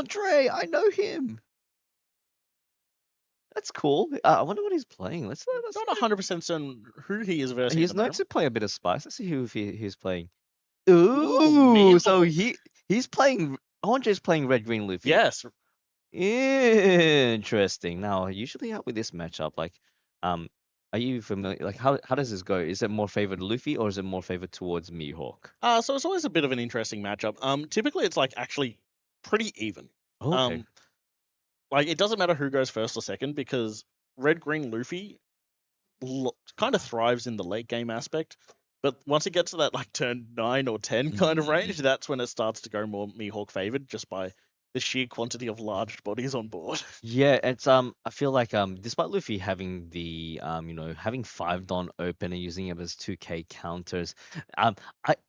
Andre, I know him. That's cool. I wonder what he's playing. Let's Not 100% certain who he is versing at He's the known to moment. play a bit of Spice. Let's see who he's playing. Ooh, Ooh, so Mihawk. he's playing. Andre's playing Red Green Luffy. Yes. Interesting. Now, usually out with this matchup, like, um, are you familiar? Like, how does this go? Is it more favored Luffy or is it more favored towards Mihawk? So it's always a bit of an interesting matchup. Typically it's like actually pretty even. Okay. Um, like it doesn't matter who goes first or second because Red Green Luffy kind of thrives in the late game aspect. But once it gets to that like turn 9 or 10 kind of range, that's when it starts to go more Mihawk favored just by the sheer quantity of large bodies on board. Yeah, it's I feel like despite Luffy having the having 5 Don open and using it as 2K counters, I'm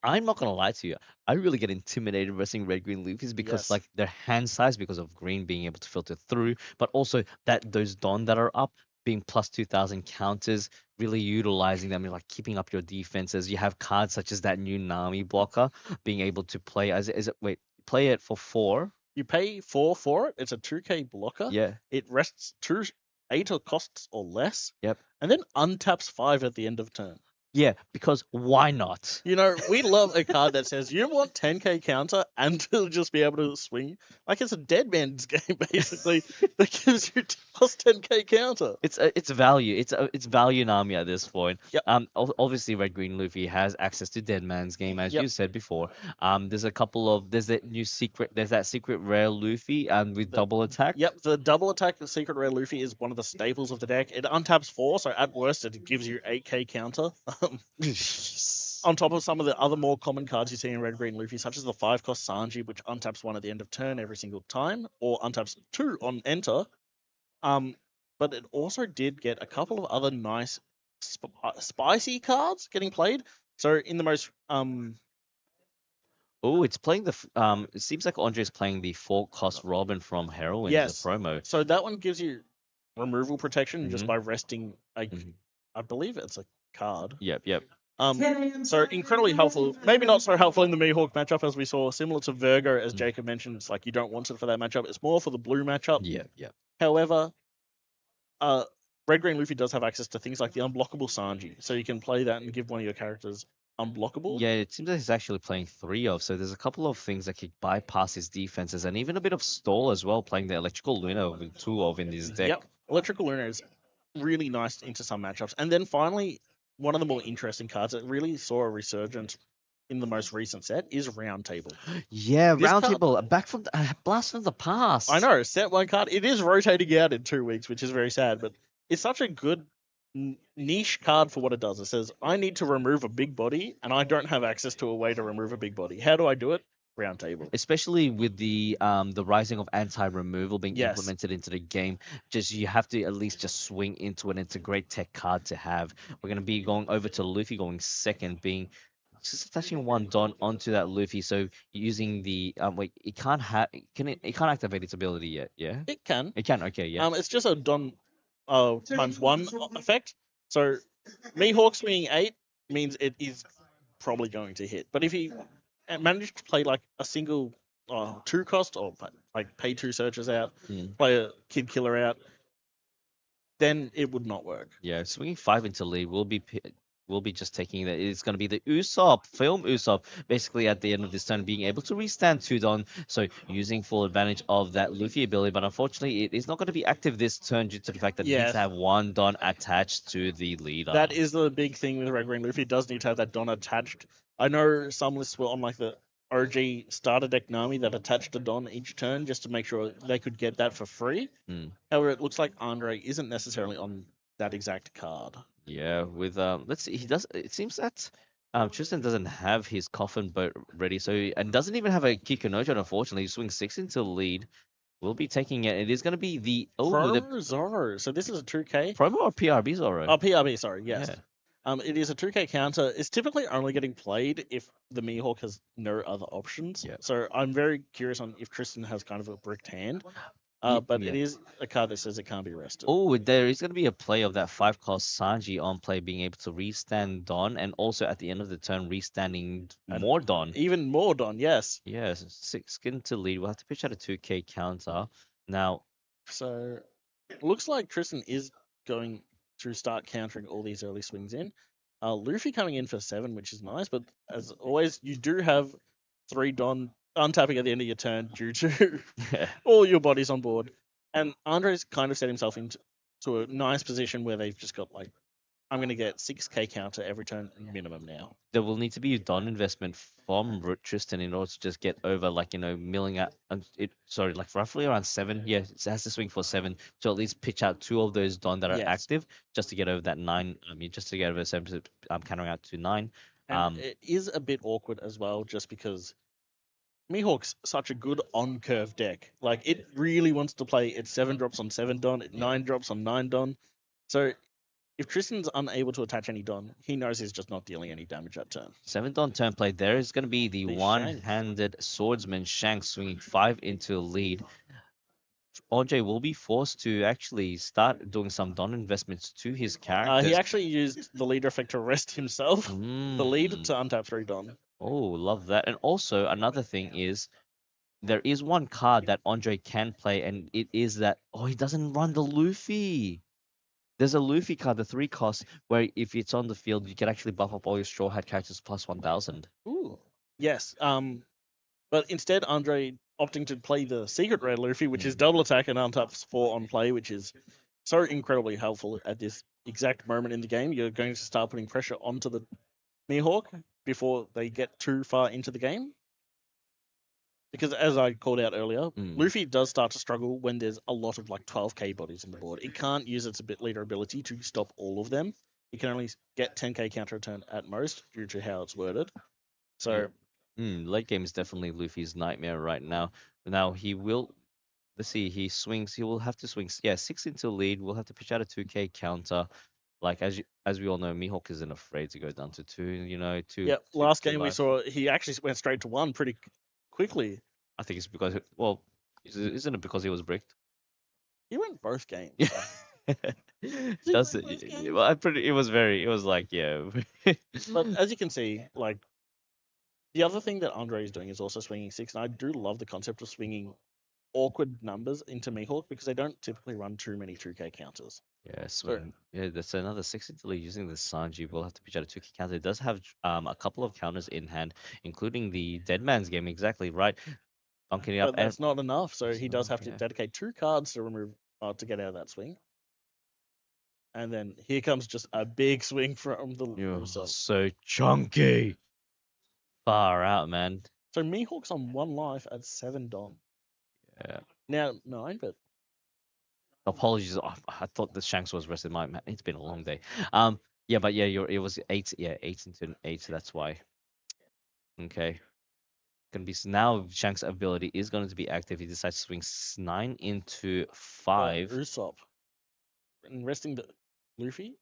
not gonna lie to you. I really get intimidated versus Red Green Luffy's because Yes. like their hand size because of green being able to filter through, but also that those Don that are up being plus 2000 counters, really utilizing them and like keeping up your defenses. You have cards such as that new Nami blocker being able to play as is it wait, play it for 4. You pay 4 for it. It's a 2K blocker. Yeah. It rests 8 or costs or less, Yep. and then untaps 5 at the end of turn. Yeah, because why not? You know, we love a card that says you want 10k counter and to just be able to swing. Like it's a dead man's game, basically, that gives you plus 10k counter. It's value. It's value Nami at this point. Yep. Obviously Red Green Luffy has access to Dead Man's Game, as Yep. you said before. There's that new secret. There's that secret rare Luffy with double attack. Yep, the double attack the Secret Rare Luffy is one of the staples of the deck. It untaps 4, so at worst it gives you 8k counter. On top of some of the other more common cards you see in Red Green Luffy, such as the 5-cost Sanji, which untaps 1 at the end of turn every single time, or untaps 2 on enter. But it also did get a couple of other nice spicy cards getting played. So in the most Oh, it's playing it seems like Andre's playing the 4-cost Robin from Heroine, yes, the promo. so that one gives you removal protection just Mhm. by resting Mhm. I believe it's a card. Yep. So incredibly helpful. Maybe not so helpful in the Mihawk matchup as we saw, similar to Virgo, as Mm. Jacob mentioned. It's like you don't want it for that matchup. It's more for the blue matchup. Yep. However, Red Green Luffy does have access to things like the unblockable Sanji, so you can play that and give one of your characters unblockable. Yeah, it seems like he's actually playing 3 of, so there's a couple of things that could bypass his defenses, and even a bit of stall as well, playing the Electrical Luna with 2 of in his deck. Yep, Electrical Luna is really nice into some matchups. And then finally, one of the more interesting cards that really saw a resurgence in the most recent set is Roundtable. Yeah, This card- Roundtable, back from the blast from the past. I know, set 1 card. It is rotating out in 2 weeks, which is very sad, but it's such a good niche card for what it does. It says, I need to remove a big body, and I don't have access to a way to remove a big body. How do I do it? Roundtable. Especially with the rising of anti-removal being Yes. implemented into the game, just you have to at least just swing into it. It's a great tech card to have. We're gonna be going over to Luffy going second, being just attaching 1 Don onto that Luffy. So using the wait, it can't activate its ability yet. Yeah, It can. it can. Okay, yeah. It's just a Don times 1 effect. So Mihawk swinging 8 means it is probably going to hit. But if he managed to play like a single 2 cost or like pay 2 searches out, play a Kid Killer out, then it would not work. Yeah, swinging 5 into lead will be just taking that. It's going to be the Usopp, film Usopp, basically at the end of this turn being able to restand 2 Don, so using full advantage of that Luffy ability, but unfortunately it is not going to be active this turn due to the fact that it needs to have 1 Don attached to the leader. That is the big thing with Red Green Luffy. It does need to have that Don attached. I know some lists were on like the OG starter deck Nami that attached a Don each turn just to make sure they could get that for free. However, it looks like Andre isn't necessarily on that exact card. Yeah, with let's see, he does. It seems that Tristan doesn't have his coffin boat ready, so and doesn't even have a Kikunojo. Unfortunately, he swings 6 into the lead. We'll be taking it. It is going to be the Promo Zoro. So this is a 2K. Promo or PRB Zoro? Oh, PRB. Sorry. Yes. Yeah. It is a 2K counter. It's typically only getting played if the Mihawk has no other options. Yeah. So I'm very curious on if Tristan has kind of a bricked hand. But Yeah. it is a card that says it can't be rested. Oh, there is going to be a play of that 5-cost Sanji on play being able to restand Don, and also at the end of the turn restanding And more Don. even more Don, yes. Yes, 6 skin to lead. We'll have to pitch out a 2k counter. Now, So looks like Tristan is going to start countering all these early swings in. Luffy coming in for 7, which is nice, but as always, you do have 3 Don untapping at the end of your turn due to all your bodies on board. And Andre's kind of set himself into a nice position where they've just got like, I'm going to get 6k counter every turn minimum now. there will need to be a Don investment from Tristan in order to just get over, like, milling out. Sorry, like roughly around 7. Yeah, it has to swing for 7 to at least pitch out 2 of those Don that are Yes. active, just to get over that 9. I mean, just to get over 7. I'm countering out to 9. And it is a bit awkward as well, just because Mihawk's such a good on curve deck. Like, it really wants to play its 7 drops on 7 Don, 9 drops on 9 Don. So if Tristan's unable to attach any Don, he knows he's just not dealing any damage that turn. 7 Don turn play. There is going to be the The one-handed swordsman Shanks swinging 5 into a lead. OJ will be forced to actually start doing some Don investments to his characters. He actually used the leader effect to rest himself, the lead, to untap 3 Don. Oh, love that. And also, another thing is, there is one card that Andre can play, and it is that, he doesn't run the Luffy. There's a Luffy card, the 3 cost, where if it's on the field, you can actually buff up all your Straw Hat characters plus 1,000. Ooh. Yes. But instead, Andre opting to play the secret red Luffy, which is double attack and untaps 4 on play, which is so incredibly helpful at this exact moment in the game. You're going to start putting pressure onto the Mihawk before they get too far into the game. Because as I called out earlier, Luffy does start to struggle when there's a lot of like 12k bodies on the board. It can't use its leader ability to stop all of them. It can only get 10k counter return at most due to how it's worded. So late game is definitely Luffy's nightmare right now. Now he will, let's see, he swings. He will have to swing. Yeah, 6 into lead. We'll have to pitch out a 2k counter. Like as we all know, Mihawk isn't afraid to go down to 2. 2. yeah, last game we life. saw he actually went straight to 1 pretty quickly. I think it's because, isn't it because he was bricked? He went both games. Does it? Well, it was like, yeah. But as you can see, like, the other thing that Andre is doing is also swinging 6, and I do love the concept of swinging awkward numbers into Mihawk because they don't typically run too many 2k counters. Yeah, yeah, that's another 6 into lead using the Sanji. We'll have to pitch out a 2k counter. It does have a couple of counters in hand, including the Dead Man's Game. Exactly right. Bunking it up. But that's not enough, so he does have to dedicate 2 cards to remove to get out of that swing. And then here comes just a big swing from the Usopp. So chunky. Far out, man. So Mihawk's on 1 life at 7 Don. Yeah. Now 9, but apologies. I thought the Shanks was rested. It's been a long day. Yeah, but yeah, it was 8. Yeah, 8 into 8. That's why. Okay. Gonna be now. Shanks' ability is going to be active. He decides to swing 9 into 5. Usopp. And resting the Luffy.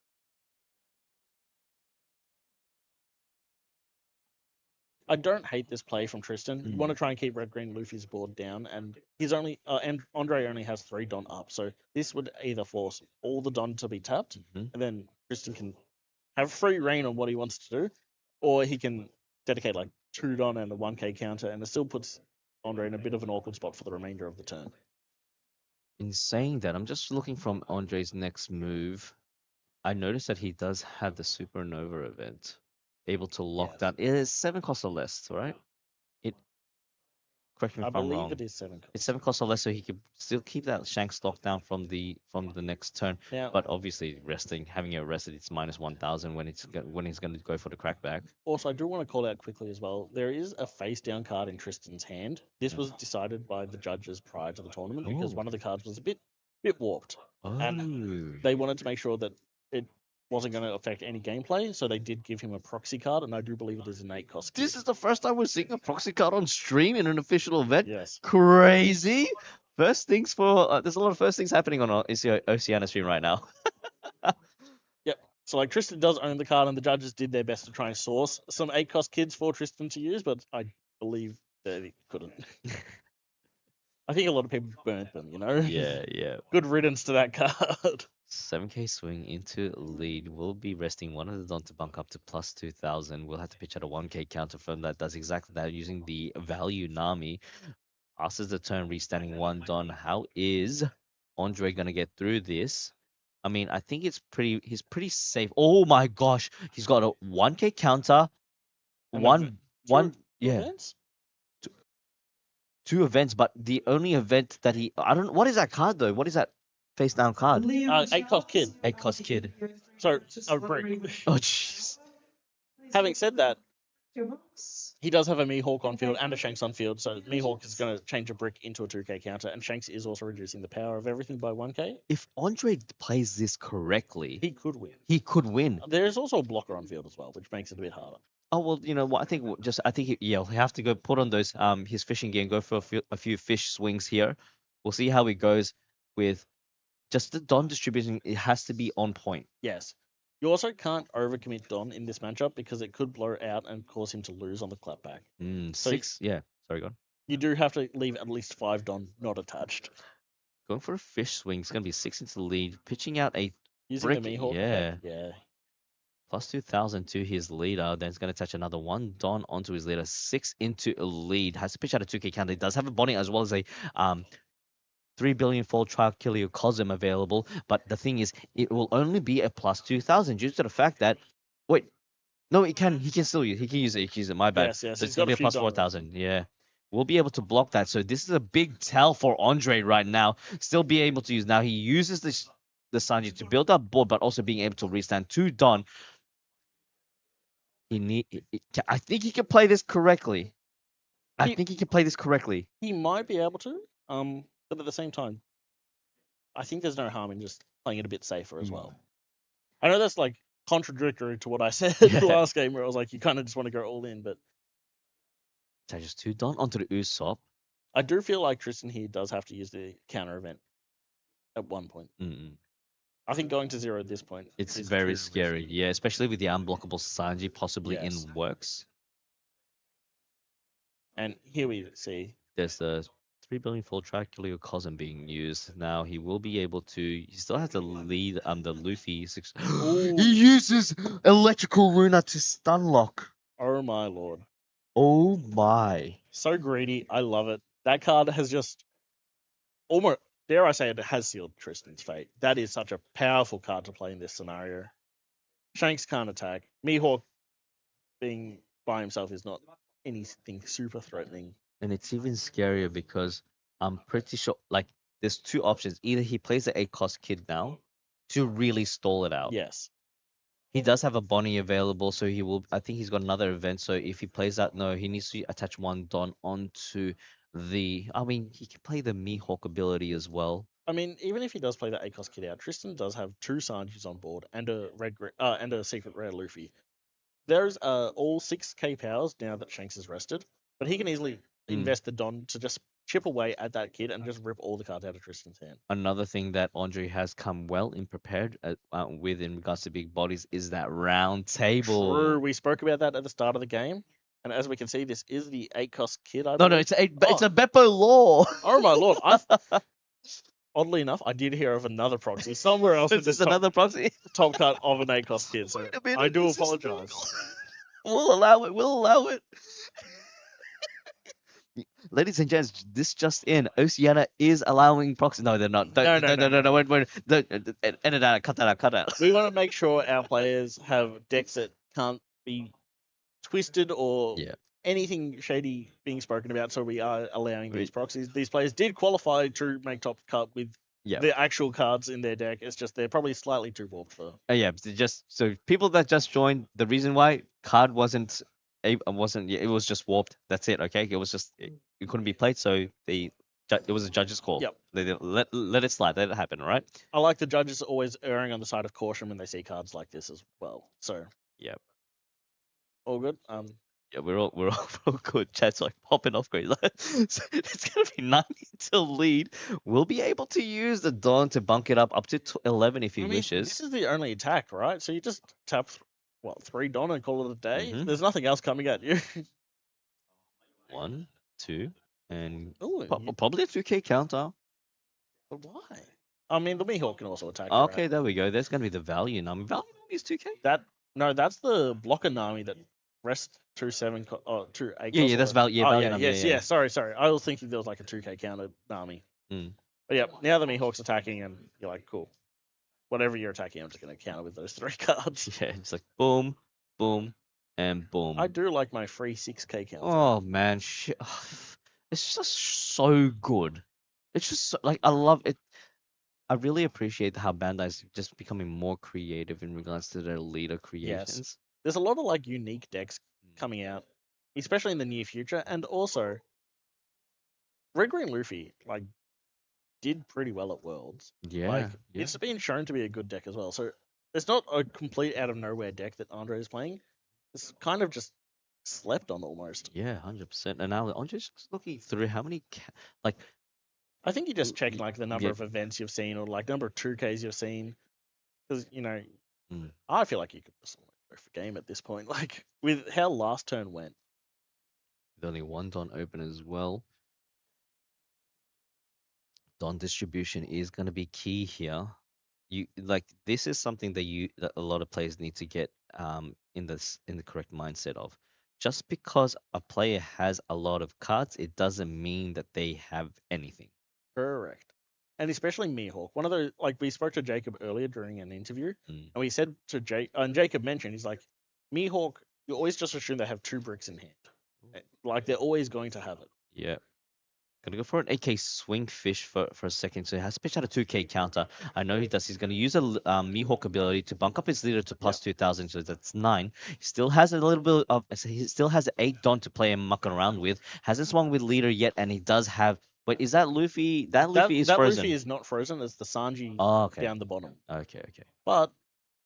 I don't hate this play from Tristan. You want to try and keep Red Green Luffy's board down, and he's only and Andre only has 3 Don up, so this would either force all the Don to be tapped, and then Tristan can have free reign on what he wants to do, or he can dedicate like 2 Don and a 1k counter, and it still puts Andre in a bit of an awkward spot for the remainder of the turn. In saying that, I'm just looking from Andre's next move. I noticed that he does have the Supernova event, able to lock down. It is 7 cost or less, right? Correct me if I'm wrong. I believe it is 7 cost. It's 7 cost or less, so he could still keep that Shanks locked down from the next turn. Now, but obviously, having it rested, it's minus 1,000 when he's going to go for the crackback. Also, I do want to call out quickly as well. There is a face down card in Tristan's hand. This was decided by the judges prior to the tournament because one of the cards was a bit warped, and they wanted to make sure that it wasn't going to affect any gameplay, so they did give him a proxy card, and I do believe it is an 8 cost. This is the first time we're seeing a proxy card on stream in an official event. Yes. Crazy. First things for there's a lot of first things happening on Oceania stream right now. Yep. So like Tristan does own the card, and the judges did their best to try and source some 8 cost kids for Tristan to use, but I believe that he couldn't. I think a lot of people burnt them, you know? Yeah, yeah. Good riddance to that card. 7k swing into lead. We'll be resting one of the Don to bunk up to plus 2000. We'll have to pitch out a 1k counter from that does exactly that using the value Nami. Passes the turn, restanding one Don. How is Andre gonna get through this? I mean, I think he's pretty safe. Oh my gosh, he's got a 1k counter, And one, two yeah, events? two events, but the only event that I don't, what is that card though? What is that face down card? 8 cost kid. 8 cost kid. So, a break. Oh jeez. Having said that, he does have a Mihawk on field and a Shanks on field, so Mihawk is going to change a brick into a 2k counter, and Shanks is also reducing the power of everything by 1k. If Andre plays this correctly, He could win. he could win. There is also a blocker on field as well, which makes it a bit harder. Oh well, you know what? I think he'll have to go put on those his fishing gear and go for a few fish swings here. We'll see how he goes with just the Don distribution. It has to be on point. Yes. You also can't overcommit Don in this matchup because it could blow out and cause him to lose on the clapback. So 6. Yeah. Sorry, go on. You do have to leave at least 5 Don not attached. Going for a fish swing. It's gonna be 6 into the lead. Pitching out a Using brick. the Mihawk. Yeah. Yeah. Plus 2000 to his leader. Then it's going to touch another one Don onto his leader. 6 into a lead. Has to pitch out a 2k counter. He does have a body as well as a 3 billion fold Trichiliocosm available. But the thing is, it will only be a plus 2000 due to the fact that. Wait. No, he can still use it. He can use it. My bad. Yes. So it's going to be a plus 4000. Yeah. We'll be able to block that. So this is a big tell for Andre right now. Still be able to use. Now he uses the Sanji to build up board, but also being able to restand 2 Don. I think he can play this correctly. I think he can play this correctly. He might be able to, but at the same time, I think there's no harm in just playing it a bit safer as well. I know that's like contradictory to what I said the last game where I was like, you kind of just want to go all in, but Just 2 Don onto the Usopp. I do feel like Tristan here does have to use the counter event at one point. I think going to 0 at this point. It's very scary, yeah, especially with the unblockable Sanji possibly in works. And here we see there's the 3 billion full Trichiliocosm being used. Now he will be able to. He still has to lead the Luffy. He uses electrical runa to stun lock. Oh my lord. Oh my. So greedy. I love it. That card has just almost, dare I say it, has sealed Tristan's fate. That is such a powerful card to play in this scenario. Shanks can't attack. Mihawk being by himself is not anything super threatening. And it's even scarier because I'm pretty sure, like, there's 2 options. Either he plays the 8 cost kid now to really stall it out. Yes. He does have a Bonnie available, so he will. I think he's got another event. So if he plays that, no, he needs to attach 1 Don onto the. I mean, he can play the Mihawk ability as well. I mean, even if he does play that 8 cost kid out, Tristan does have 2 Sanjis on board and a secret rare Luffy. There's all 6k powers now that Shanks is rested, but he can easily invest the Don to just chip away at that kid and just rip all the cards out of Tristan's hand. Another thing that Andre has come well in prepared with in regards to big bodies is that round table. True, we spoke about that at the start of the game, and as we can see, this is the 8 cost kid. No, it's a Beppo Law. Oh my lord! Oddly enough, I did hear of another proxy somewhere else. This another proxy. Top cut of an 8 cost kid. So I do apologize. We'll allow it. We'll allow it. Ladies and gents, this just in: Oceania is allowing proxy. No, they're not. No. Wait. Edit that. Cut that out. Cut out. We want to make sure our players have decks that can't be twisted or anything shady being spoken about. So we are allowing these proxies. These players did qualify to make top cut with the actual cards in their deck. It's just they're probably slightly too warped for. Just so people that just joined, the reason why card wasn't. It was just warped. That's it. Okay, it was just it couldn't be played, so it was a judge's call. Yep. They let it slide. Let it happen. All right. I like the judges always erring on the side of caution when they see cards like this as well. So. Yep. All good. Yeah, we're all good. Chat's like popping off great. So it's gonna be 90 to lead. We'll be able to use the Dawn to bunk it up to 11 if he wishes. This is the only attack, right? So you just tap. 3 Don and call it a day? There's nothing else coming at you. 1, 2, and Oh, probably a 2K counter. but why? I mean, the Mihawk can also attack you, Okay, right? there we go. There's gonna be the value number. Value number is 2K. That no, that's the blocker Nami that rest 2-7 2-8 Yeah, cost yeah, or that's whatever. value. Yeah, Oh value yeah, number. Yeah, yes, yeah. yeah. Sorry. I was thinking there was like a 2K counter Nami. Mm. But yeah, now the Mihawk's attacking, and you're like, cool. Whatever you're attacking, I'm just gonna counter with those 3 cards. Yeah, it's like boom, boom, and I boom. do like my free 6K counter. Oh man, shit. It's just so good. It's just so, like I love it. I really appreciate how Bandai's just becoming more creative in regards to their leader Yes, creations. there's a lot of like unique decks Mm. coming out, especially in the near future, and also Red Green Luffy like did pretty well at Worlds. Yeah, Like yeah, it's been shown to be a good deck as well. So it's not a complete out of nowhere deck that Andre is playing. It's kind of just slept on almost. yeah, 100%. And now I'm just looking through how many, like, I think you just check y- like the number yeah, of events you've seen or like number of 2Ks you've seen. Because, mm, I feel like you could just go for game at this point. Like with how last turn went. with only one Don open as well. Don distribution is going to be key here. You like this is something that a lot of players need to get in the correct mindset of. Just because a player has a lot of cards, it doesn't mean that they have anything. Correct. And especially Mihawk. One of those, like we spoke to Jacob earlier during an interview, Mm. and we said to Jake, and Jacob mentioned, he's like, Mihawk, you always just assume they have 2 bricks in hand. Like they're always going to have it. Yeah. Gonna go for an AK swing fish for a second. So he has to pitch out a 2K counter. I know he does. He's gonna use a Mihawk ability to bunk up his leader to plus 2,000. So that's 9. He still has a little bit of. So he still has 8 Don to play and muck around with. Hasn't swung with leader yet, and he does have. Wait, is that Luffy? That That Luffy is that Luffy frozen. is not frozen. It's the Sanji Oh, okay. down the bottom. Okay. Okay. But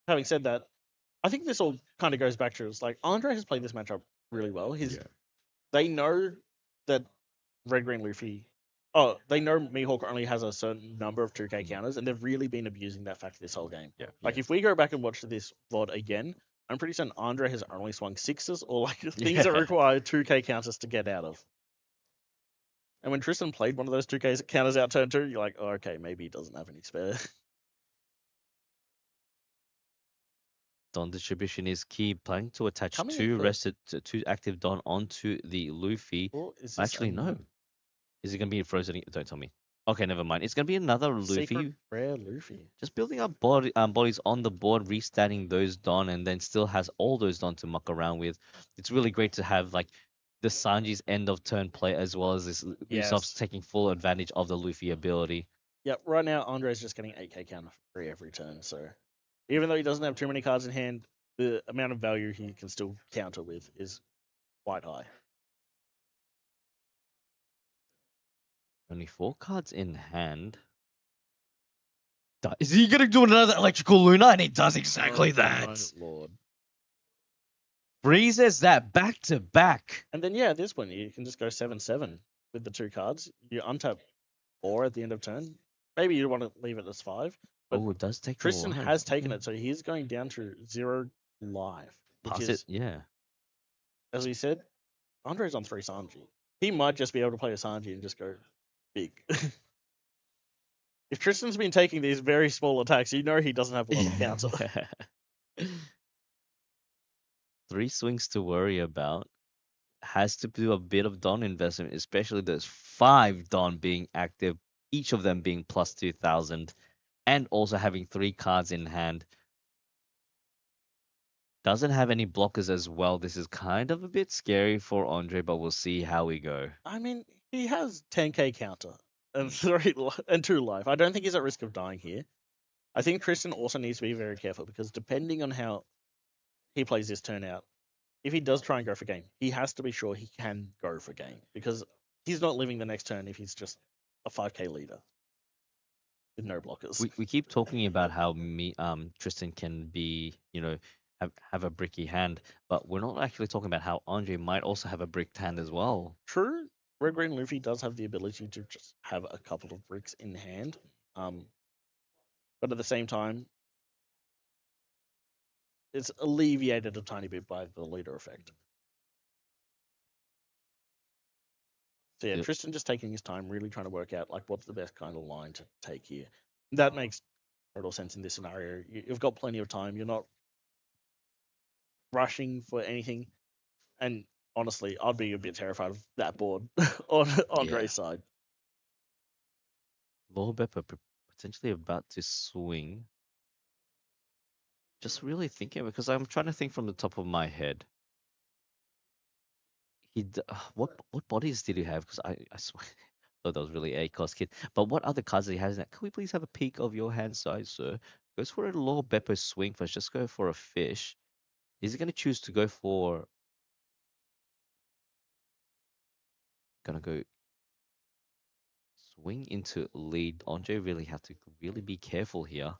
having said that, I think this all kind of goes back to it's like Andre has played this matchup really well. They know that Red Green Luffy. Oh, they know Mihawk only has a certain number of 2K Mm. counters, and they've really been abusing that fact this whole game. Yeah. Like Yeah. if we go back and watch this VOD again, I'm pretty certain Andre has only swung sixes or like things that Yeah. require 2K counters to get out of. And when Tristan played one of those 2K counters out turn 2, you're like, oh, okay, maybe he doesn't have any spare. Don distribution is key. Planning to attach Coming in two for, rested, two active Don onto the Luffy. or is this Actually, no. Is it gonna be frozen? Don't tell me. Okay, never mind. It's gonna be another secret Luffy. rare Luffy? Just building up bodies on the board, restacking those Don, and then still has all those Don to muck around with. It's really great to have like the Sanji's end of turn play as well as this Usopp's Yes. taking full advantage of the Luffy ability. Yep, right now Andre's just getting 8K counter free every turn, so even though he doesn't have too many cards in hand, the amount of value he can still counter with is quite high. Only 4 cards in hand. Is he gonna do another electrical Luna? And he does exactly Oh, that. my lord. Freezes that back to back. And then yeah, at this point you can just go 7/7 with the 2 cards. You untap 4 at the end of turn. Maybe you want to leave it as 5, but Oh, it does take the Tristan life. has taken it, so he's going down to 0 life, which Pass is, it, yeah. as we said, Andre's on 3 Sanji. He might just be able to play a Sanji and just go big. If Tristan's been taking these very small attacks, you know he doesn't have a lot of counter. 3 swings to worry about. Has to do a bit of Don investment, especially those 5 Don being active, each of them being plus 2,000, and also having 3 cards in hand. Doesn't have any blockers as well. This is kind of a bit scary for Andre, but we'll see how we go. I mean, he has 10K counter and 3 and 2 life. I don't think he's at risk of dying here. I think Tristan also needs to be very careful because depending on how he plays this turn out, if he does try and go for game, he has to be sure he can go for game because he's not living the next turn if he's just a 5K leader with no blockers. We keep talking about how Tristan can be, have a bricky hand, but we're not actually talking about how Andre might also have a bricked hand as well. True, Red Green Luffy does have the ability to just have a couple of bricks in hand, but at the same time, it's alleviated a tiny bit by the leader effect. So yeah, Yep. Tristan just taking his time, really trying to work out like what's the best kind of line to take here. That makes total sense in this scenario. You've got plenty of time. You're not rushing for anything. And honestly, I'd be a bit terrified of that board on Yeah. Andre's side. Lord Pepper potentially about to swing. Just really thinking because I'm trying to think from the top of my head. What bodies did he have? Because I swear thought that was really a cost kid. But what other cards did he have? Can we please have a peek of your hand size, sir? Goes for a Lord Beppo swing first. Just go for a fish. Is he going to choose to go for? Gonna go swing into lead. Andre really have to really be careful here.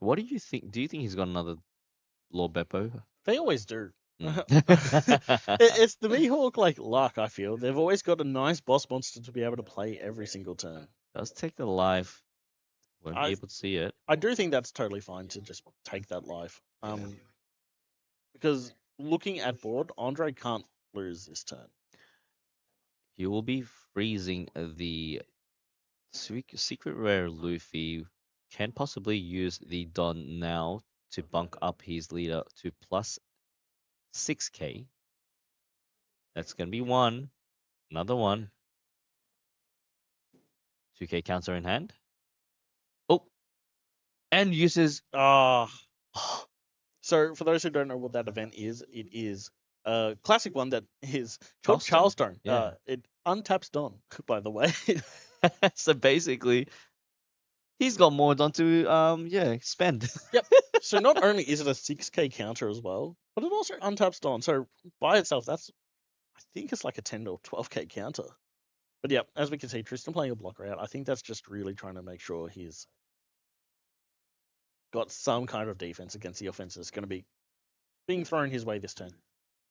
What do you think? Do you think he's got another Lord Beppo? They always do. Mm. It's the Mihawk like luck, I feel. They've always got a nice boss monster to be able to play every single turn. Does take the life. Won't be I able to see it. I do think that's totally fine to just take that life. Yeah. Because looking at board, Andre can't lose this turn. He will be freezing the secret rare Luffy. Can possibly use the Don now to bunk up his leader to plus 6k. That's gonna be one. Another one. 2k counter in hand. Oh, and uses. Ah. So for those who don't know what that event is, it is a classic one that is called Charleston. Charleston. Yeah. It untaps Don, by the way. So basically, he's got more Don to spend. Yep. So not only is it a 6k counter as well, but it also untaps Don. So by itself, that's I think it's like a 10 or 12k counter. But yeah, as we can see, Tristan playing a blocker out. I think that's just really trying to make sure he's got some kind of defense against the offense that's going to be being thrown his way this turn.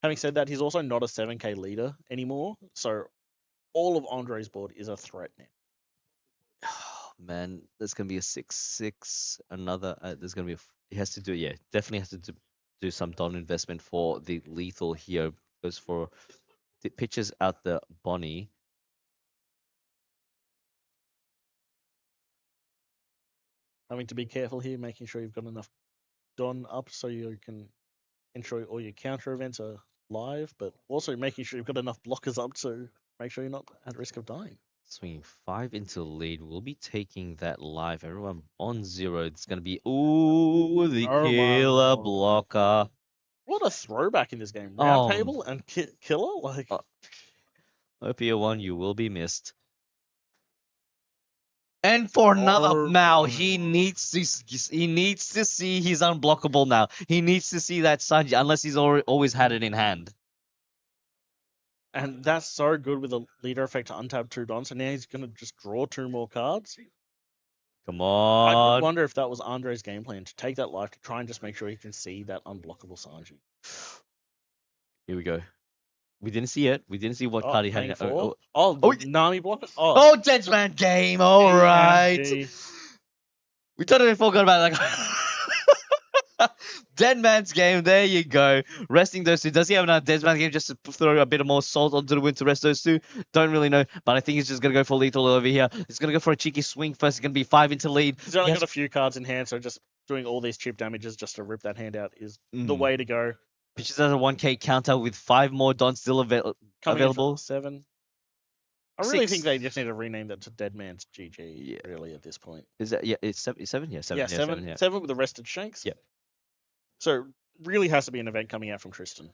Having said that, he's also not a 7k leader anymore. So all of Andre's board is a threat now. Man, there's gonna be a 6/6. Another. There's gonna be. He has to do. Yeah, definitely has to do some Don investment for the lethal here. Goes for the pitches out the Bonnie. Having to be careful here, making sure you've got enough Don up so you can ensure all your counter events are live, but also making sure you've got enough blockers up to make sure you're not at risk of dying. Swinging 5 into lead. We'll be taking that live. Everyone on 0. It's gonna be the Oh my killer lord. blocker. What a throwback in this game. Round Oh, table and killer? Like, OPO1, you will be missed. And for another Oh Mao, my he lord. needs to see he's unblockable now. He needs to see that Sanji, unless he's always had it in hand. And that's so good with the leader effect to untap 2 Dons. So now he's going to just draw 2 more cards. Come I do on. wonder if that was Andre's game plan to take that life to try and just make sure he can see that unblockable Sanji. Here we go. We didn't see it. We didn't see what card he Playing had. for? Oh, Nami blocker? oh, Dead Man game. All right. GMG. We totally forgot about that. Dead Man's game. There you go. Resting those two. Does he have another Dead Man's game just to throw a bit of more salt onto the wind to rest those two? Don't really know. But I think he's just going to go for lethal over here. He's going to go for a cheeky swing first. It's going to be 5 into lead. He's only Yes. got a few cards in hand, so just doing all these chip damages just to rip that hand out is the Mm. way to go. Pitches as a 1k counter with 5 more Dons still Coming in available. for 7. I really 6. think they just need to rename that to Dead Man's GG, Yeah. really, at this point. Is that, yeah, it's 7? Yeah, 7. Yeah, 7. Yeah. 7 with arrested Shanks. Yep. So, really has to be an event coming out from Tristan.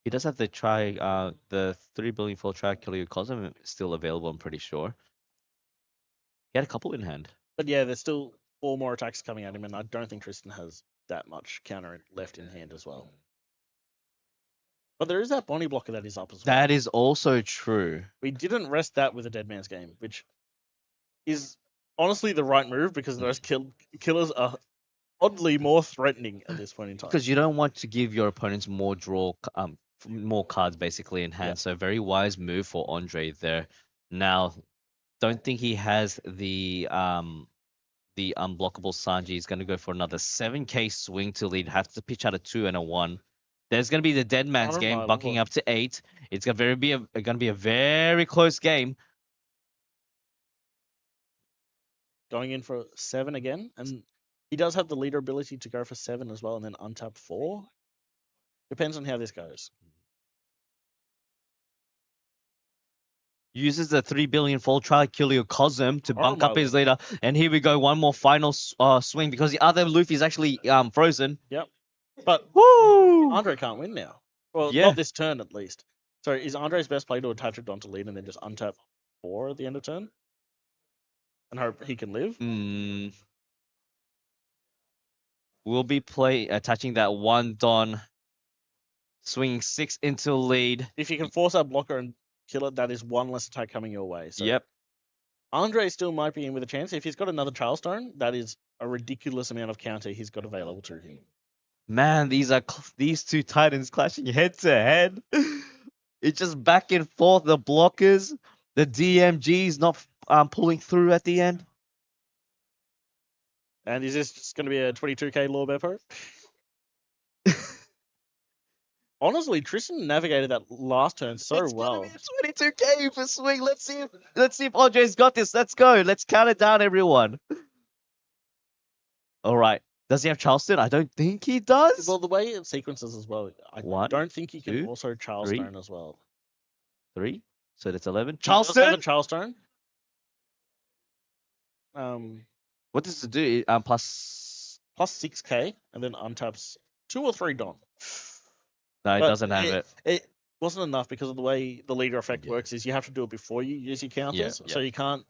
He does have the the 3 billion full try killer Cosm still available, I'm pretty sure. He had a couple in hand. But yeah, there's still 4 more attacks coming at him, and I don't think Tristan has that much counter left in hand as well. But there is that Bonnie blocker that is up as well. That is also true. We didn't rest that with a Dead Man's game, which is honestly the right move because those killers are oddly more threatening at this point in time. Because you don't want to give your opponents more more cards basically in hand. Yeah. So very wise move for Andre there. Now, don't think he has the the unblockable Sanji is going to go for another 7k swing to lead. Have to pitch out a 2 and a 1. There's going to be the dead man's game, bucking up to 8. It's going to be a very close game. Going in for 7 again, and he does have the leader ability to go for 7 as well, and then untap 4. Depends on how this goes. Uses the 3 billion fold Trichiliocosm to bunk up his leader. And here we go, one more final swing because the other Luffy is actually frozen. Yep. But Woo! Andre can't win now. Well, Yeah. not this turn at least. So is Andre's best play to attach it onto lead and then just untap 4 at the end of turn? And hope he can live? We'll be attaching that 1 Don, swinging 6 into lead. If you can force our blocker and kill it, that is 1 less attack coming your way. So Yep. Andre still might be in with a chance. If he's got another Charlestone, that is a ridiculous amount of counter he's got available to him. Man, these two Titans clashing head to head. It's just back and forth. The blockers, the DMGs not pulling through at the end. And is this just going to be a 22k Law Beppo? Honestly, Tristan navigated that last turn so well. It's gonna be a 22k for swing. Let's see if Andre's got this. Let's go. Let's count it down, everyone. All right. Does he have Charleston? I don't think he does. Well, the way it sequences as well, I 1, don't think he can 2, also Charlestone as well. 3. So that's 11. Charleston. He does have a Charlestone. What does it do? Plus 6k, and then untaps 2 or 3 Don. No, it doesn't have it. It wasn't enough because of the way the leader effect works. Is you have to do it before you use your counters, so you can't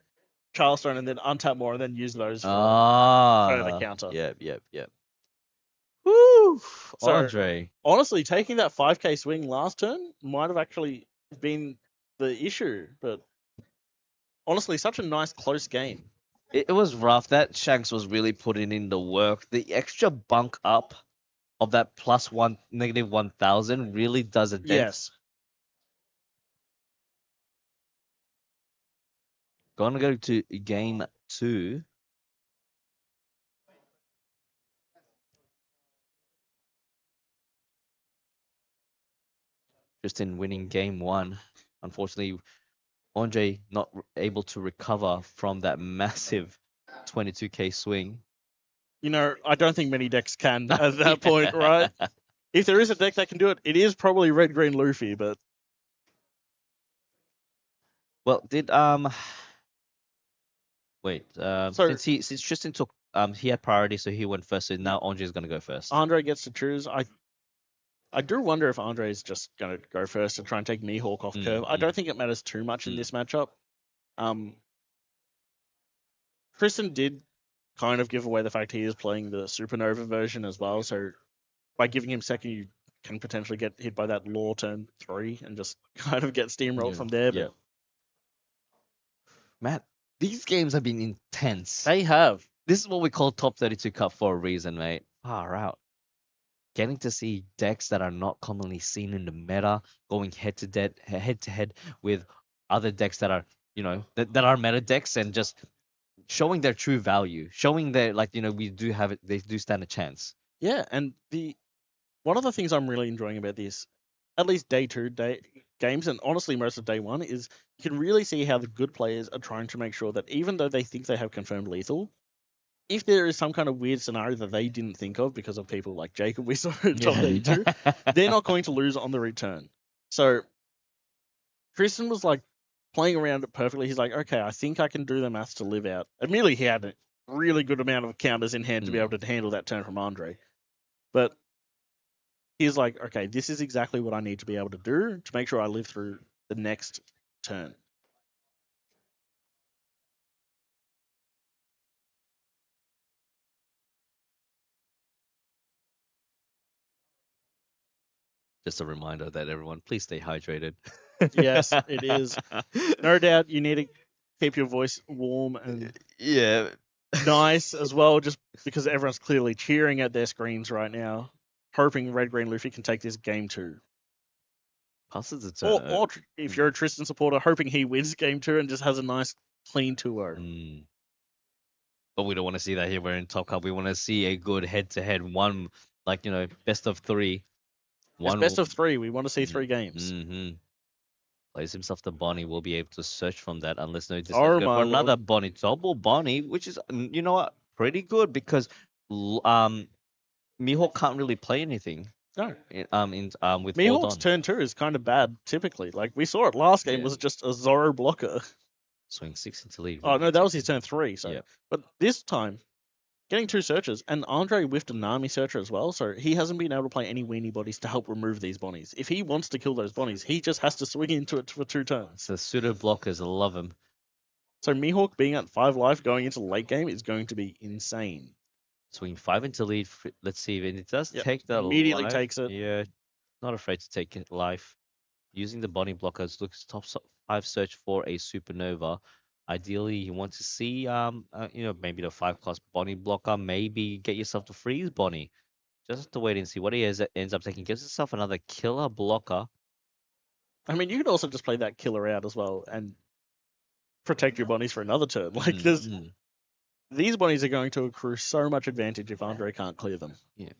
Charlestone and then untap more and then use those for the counter. Yep. Woo! So, Andre. Honestly, taking that 5k swing last turn might have actually been the issue, but honestly, such a nice close game. It was rough. That Shanks was really putting in the work. The extra bunk up of that +1 -1000 really does a dent. Yes. Gonna go to game 2. Just in winning game 1. Unfortunately, Andre not able to recover from that massive 22k swing. You know, I don't think many decks can at that point, right? If there is a deck that can do it, it is probably Red Green Luffy, but well, did wait, since Tristan took he had priority, so he went first, so now Andre's gonna go first. Andre gets to choose. I do wonder if Andre is just gonna go first and try and take Mihawk off curve. I don't think it matters too much in this matchup. Tristan did kind of give away the fact he is playing the Supernova version as well, so by giving him second, you can potentially get hit by that Law turn 3 and just kind of get steamrolled from there. But Matt, these games have been intense. They have. This is what we call top 32 Cup for a reason, mate. Far out. Getting to see decks that are not commonly seen in the meta going head to head with other decks that are, that are meta decks, and just showing their true value, showing that, we do have it, they do stand a chance. Yeah, and one of the things I'm really enjoying about this, at least day 2 games, and honestly most of day 1, is you can really see how the good players are trying to make sure that even though they think they have confirmed lethal, if there is some kind of weird scenario that they didn't think of because of people like Jacob we saw in top 32, they're not going to lose on the return. So Tristan was like playing around it perfectly. He's like, okay, I think I can do the maths to live out. Admittedly, he had a really good amount of counters in hand to be able to handle that turn from Andre. But he's like, okay, this is exactly what I need to be able to do to make sure I live through the next turn. Just a reminder that everyone, please stay hydrated. Yes, it is. No doubt you need to keep your voice warm and nice as well, just because everyone's clearly cheering at their screens right now, hoping Red Green Luffy can take this game 2. Passes its or if you're a Tristan supporter, hoping he wins game 2 and just has a nice clean 2-0. But we don't want to see that here. We're in Top Cup. We want to see a good head-to-head one, like, best of three. It's One best will. of 3. We want to see 3 games. Mm-hmm. Plays himself the Bonnie. Will be able to search from that unless no decides Oh go for my another lord. Bonnie, double Bonnie, which is you know what, pretty good because Mihawk can't really play anything No. with Hold Mihawk's On. turn 2 is kind of bad, typically. Like, we saw it last game Yeah. was just a Zoro blocker. Swing 6 into lead. Oh, no, that was his turn 3, so. Yeah. But this time, getting 2 searches, and Andre whiffed a Nami searcher as well, so he hasn't been able to play any weenie bodies to help remove these Bonnies. If he wants to kill those Bonnies, he just has to swing into it for 2 turns. So pseudo blockers, I love him. So Mihawk being at 5 life going into the late game is going to be insane. Swing 5 into lead. Let's see if it does Yep, take that immediately life. takes it. Yeah, not afraid to take it life. Using the Bonnie blockers, looks top 5 search for a supernova. Ideally, you want to see maybe the 5 cost Bonnie blocker. Maybe get yourself to freeze Bonnie. Just have to wait and see what he ends up taking. Gives himself another killer blocker. I mean, you could also just play that killer out as well and protect your Bonnies for another turn. Like, these Bonnies are going to accrue so much advantage if Andre can't clear them. Yeah.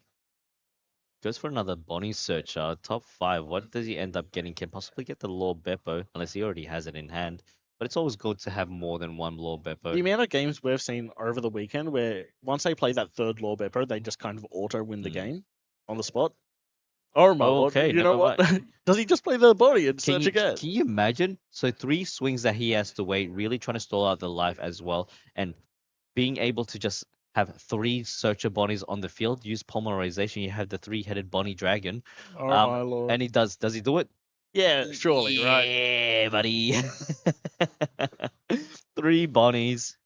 Goes for another Bonnie searcher. Top 5. What does he end up getting? Can possibly get the Lord Beppo, unless he already has it in hand. But it's always good to have more than one Lord Beppo. The amount of games we've seen over the weekend where once they play that third Law Beppo, they just kind of auto win the game on the spot. Oh my lord. Okay, You know never what? mind. Does he just play the body and search again? Can you imagine? So 3 swings that he has to wait, really trying to stall out the life as well, and being able to just have 3 searcher Bonnies on the field, use polymerization. You have the 3-headed Bonnie dragon. Oh my lord. And he does. Does he do it? Yeah, surely, right? Yeah, buddy. 3 Bonnies.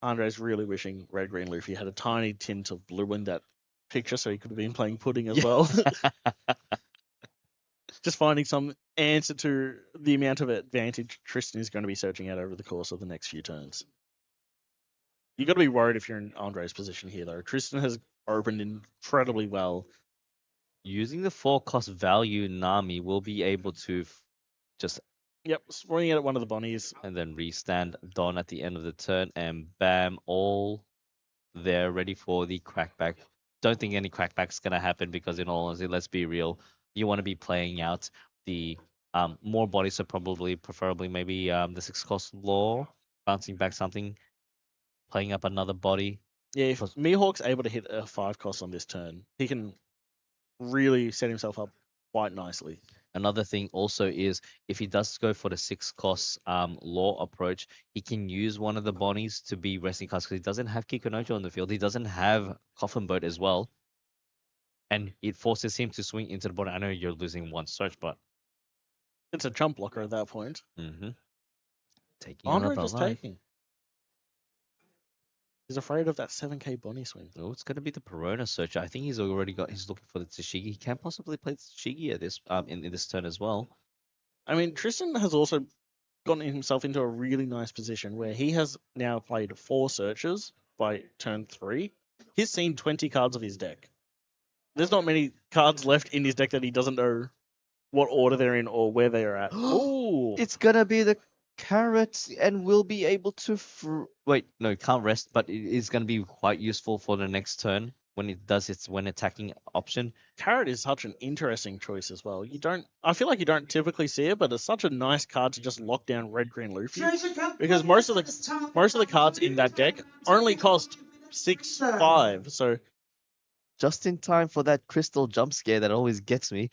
Andre's really wishing Red Green Luffy had a tiny tint of blue in that picture so he could have been playing pudding as well. Just finding some answer to the amount of advantage Tristan is going to be searching out over the course of the next few turns. You got to be worried if you're in Andre's position here, though. Tristan has opened incredibly well. Using the 4 cost value, Nami will be able to just swinging at one of the Bonnies. And then restand Don at the end of the turn, and bam, all there ready for the crackback. Don't think any crackback's gonna happen because, in all honesty, let's be real, you want to be playing out the more bodies, so preferably maybe the 6 cost law, bouncing back something, playing up another body. Yeah, if Mihawk's able to hit a 5 cost on this turn, he can really set himself up quite nicely. Another thing also is if he does go for the 6 cost law approach, he can use one of the Bonnies to be resting cards because he doesn't have Kikunojo on the field. He doesn't have Coffin Boat as well. And it forces him to swing into the Bonnie. I know you're losing 1 search, but it's a chump blocker at that point. Taking Andre another just life. taking. He's afraid of that 7k Bonnie swing. Oh, it's gonna be the Perona searcher. I think he's looking for the Tashigi. He can possibly play Tashigi at this in this turn as well. I mean, Tristan has also gotten himself into a really nice position where he has now played 4 searches by turn 3. He's seen 20 cards of his deck. There's not many cards left in his deck that he doesn't know what order they're in or where they are at. Oh, It's gonna be the carrot, and we'll be able to wait. No, can't rest, but it is gonna be quite useful for the next turn when it does its when attacking option. Carrot is such an interesting choice as well. I feel like you don't typically see it, but it's such a nice card to just lock down Red Green Luffy because most of the cards in that deck only cost 6/5. So Just in time for that crystal jump scare that always gets me.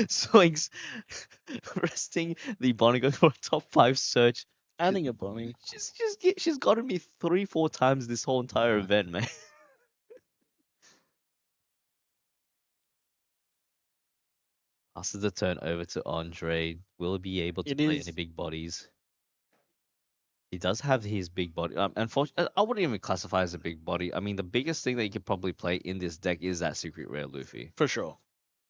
Swings, resting the Bonnie, going for a top 5 search. adding a Bonnie. She's gotten me 3-4 times this whole entire event, man. Passes the turn over to Andre. Will he be able to play any big bodies? He does have his big body. Unfortunately, I wouldn't even classify as a big body. I mean, the biggest thing that you could probably play in this deck is that Secret Rare Luffy. For sure.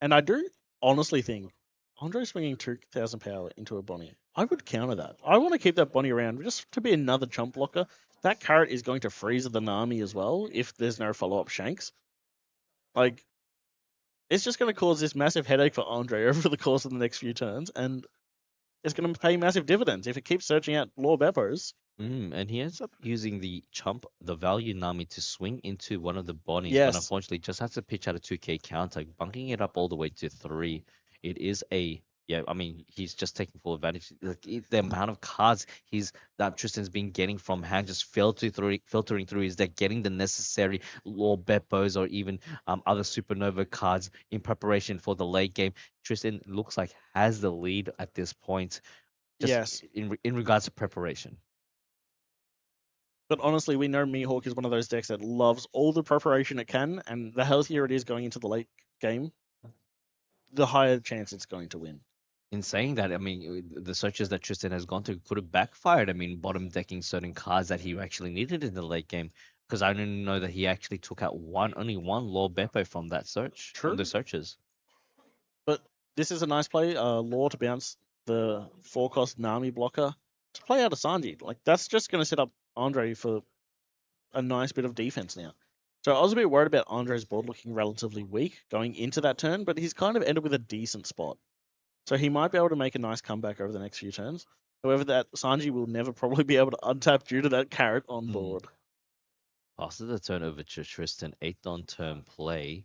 And I do honestly think Andre swinging 2,000 power into a Bonnie, I would counter that. I want to keep that Bonnie around just to be another chump blocker. That carrot is going to freeze the Nami as well if there's no follow-up Shanks. Like, it's just going to cause this massive headache for Andre over the course of the next few turns, and it's going to pay massive dividends. If it keeps searching out Lord Beppos, And he ends up using the value Nami to swing into one of the bodies, but Yes, unfortunately just has to pitch out a 2k counter, bunking it up all the way to 3. It is a yeah, I mean, he's just taking full advantage. Like the amount of cards that Tristan's been getting from hand just filtering through. Is that getting the necessary Lord Beppos or even other supernova cards in preparation for the late game? Tristan looks like has the lead at this point, just yes. in regards to preparation. But honestly, we know Mihawk is one of those decks that loves all the preparation it can, and the healthier it is going into the late game, the higher chance it's going to win. In saying that, I mean, the searches that Tristan has gone to could have backfired. I mean, bottom decking certain cards that he actually needed in the late game. Because I didn't know that he actually took out only one Lord Beppo from that search, from the True. searches. But this is a nice play. Law to bounce the 4-cost Nami blocker to play out of Sanji. Like, that's just going to set up Andre for a nice bit of defense now. So I was a bit worried about Andre's board looking relatively weak going into that turn, but he's kind of ended with a decent spot. So he might be able to make a nice comeback over the next few turns. However, that Sanji will never probably be able to untap due to that carrot on Mm. board. Passes the turn over to Tristan, 8th on turn play.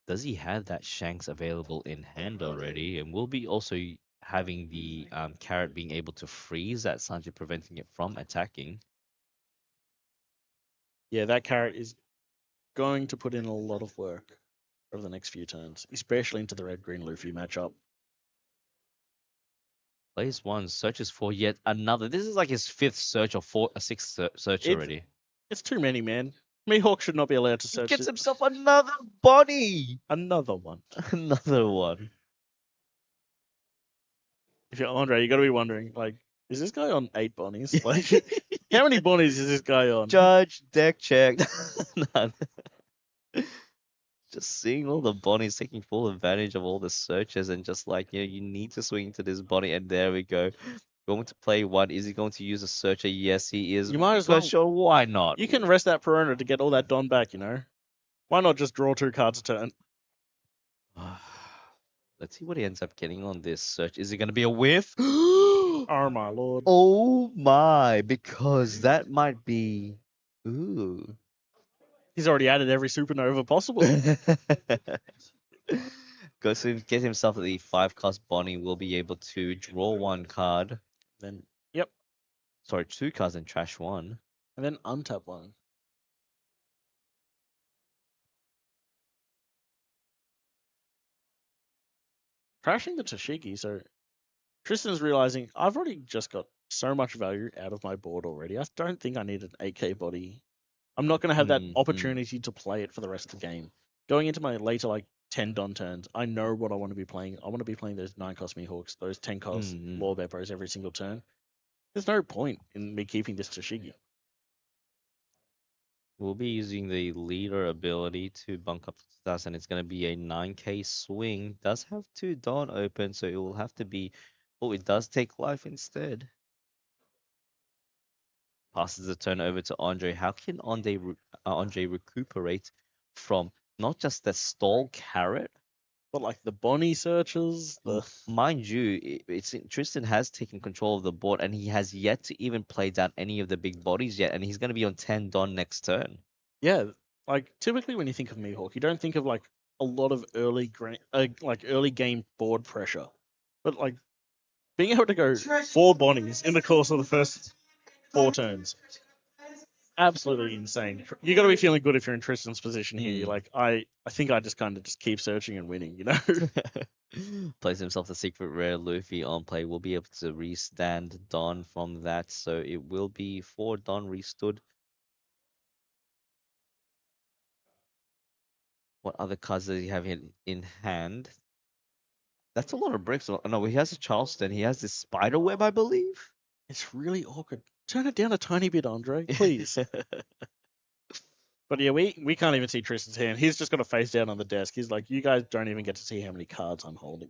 Does he have that Shanks available in hand already? And will be also having the carrot being able to freeze that Sanji, preventing it from attacking. Yeah, that carrot is going to put in a lot of work over the next few turns, especially into the red green Luffy matchup. Plays one, searches for yet another. This is like his fifth search or sixth search It's already. it's too many, man. Mihawk should not be allowed to He search gets it. himself another body. Another one. Another one. If you're Andre, you got to be wondering, like, is this guy on 8 bunnies? Like, how many bunnies is this guy on? Judge, deck check. None. Just seeing all the bodies taking full advantage of all the searches and just like, you need to swing to this body. And there we go. Going to play one. Is he going to use a searcher? Yes, he is. You might as Because well. sure, why not? You can rest that Perona to get all that Don back, Why not just draw 2 cards a turn? Let's see what he ends up getting on this search. Is it going to be a whiff? Oh my lord. Oh my, because that might be. Ooh. He's already added every supernova possible. Goes to get himself the 5-cost Bonnie, will be able to draw one card. Then, yep. Sorry, 2 cards and trash one. And then untap one. Crashing the Toshiki, so Tristan's realizing I've already just got so much value out of my board already. I don't think I need an 8k body. I'm not going to have that Mm. opportunity to play it for the rest of the game. Going into my later, like, 10 Don turns, I know what I want to be playing. I want to be playing those 9-cost Mihawks, those 10-cost Mm. Law Beppos every single turn. There's no point in me keeping this Toshiki. We'll be using the leader ability to bunk up to 2000. It's going to be a 9k swing. Does have 2 Dawn open, so it will have to be. Oh, it does take life instead. Passes the turn over to Andre. How can Andre recuperate from not just the stall carrot? But, like, the Bonnie searches, the. Mind you, it's Tristan has taken control of the board and he has yet to even play down any of the big bodies yet, and he's going to be on 10 Don next turn. Yeah, like, typically when you think of Mihawk, you don't think of, like, a lot of early game board pressure. But, like, being able to go 4 Bonnies in the course of the first 4 turns, absolutely insane. You got to be feeling good if you're in Tristan's position here. You're Hmm. like, I think I just kind of just keep searching and winning. Plays himself the secret rare Luffy on play. Will be able to restand Don from that, so it will be 4 Don restood. What other cards does he have in hand? That's a lot of bricks. Oh, no, he has a Charleston. He has this spider web, I believe. It's really awkward. Turn it down a tiny bit, Andre, please. But yeah, we can't even see Tristan's hand. He's just got a face down on the desk. He's like, you guys don't even get to see how many cards I'm holding.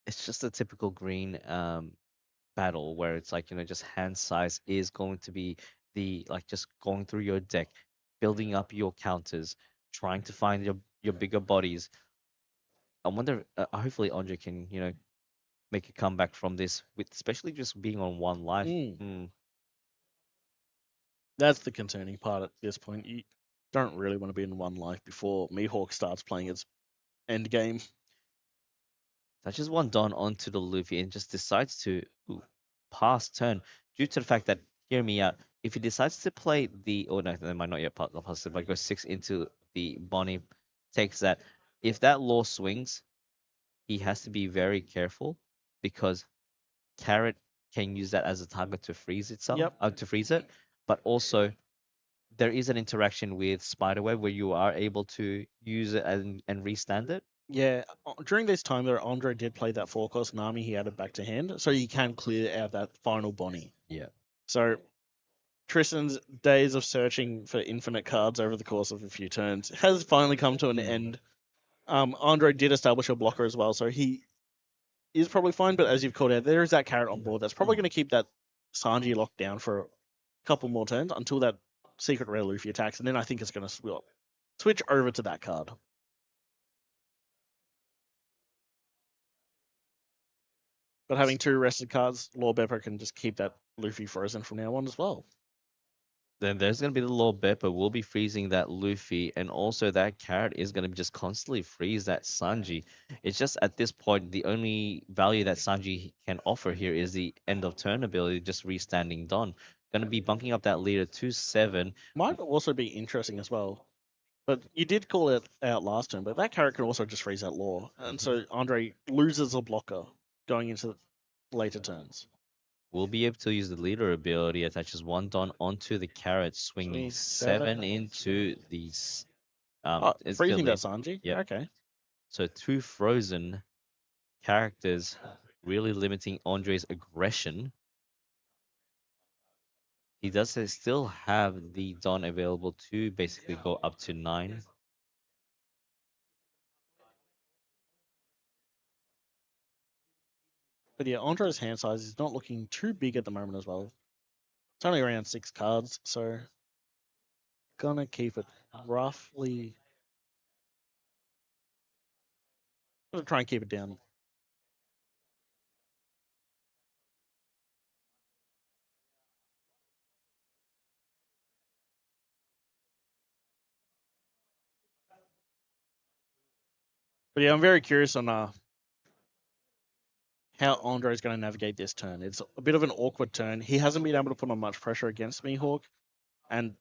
It's just a typical green battle where it's like, just hand size is going to be the like just going through your deck, building up your counters, trying to find your bigger bodies. I wonder. Hopefully, Andre can make a comeback from this, with especially just being on one life. That's the concerning part at this point. You don't really want to be in one life before Mihawk starts playing its end game. Touches one Don onto the Luffy and just decides to pass turn due to the fact that, hear me out, if he decides to play the, oh no, they might not yet pass it, but goes 6 into the Bonnie, takes that. If that law swings, he has to be very careful because Carrot can use that as a target to freeze itself, Yep. to freeze it, but also there is an interaction with Spiderweb where you are able to use it and restand it. Yeah, during this time there, Andre did play that 4-cost Nami he added back to hand, so he can clear out that final Bonnie. Yeah. So Tristan's days of searching for infinite cards over the course of a few turns has finally come to an end. Andre did establish a blocker as well, so he is probably fine, but as you've called out, there is that carrot on board that's probably going to keep that Sanji locked down for a couple more turns until that secret rare Luffy attacks, and then I think it's going to switch over to that card. But having 2 rested cards, Lord Beppo can just keep that Luffy frozen from now on as well. Then there's going to be the Lord Beppo will be freezing that Luffy, and also that carrot is going to just constantly freeze that Sanji. It's just at this point, the only value that Sanji can offer here is the end of turn ability, just restanding Don. Going to be bumping up that leader to 7. Might also be interesting as well. But you did call it out last turn, but that carrot can also just freeze that law. And so Andre loses a blocker going into later turns. We'll be able to use the leader ability, attaches 1 Don onto the carrot, swinging 7 into these. It's freezing that Philly. Sanji? Yep. Okay. So 2 frozen characters, really limiting Andre's aggression. He does still have the Don available to basically go up to 9. But yeah, Andre's hand size is not looking too big at the moment as well. It's only around 6 cards, so gonna keep it roughly. Gonna try and keep it down. But yeah, I'm very curious on how Andre is going to navigate this turn. It's a bit of an awkward turn. He hasn't been able to put on much pressure against Mihawk, and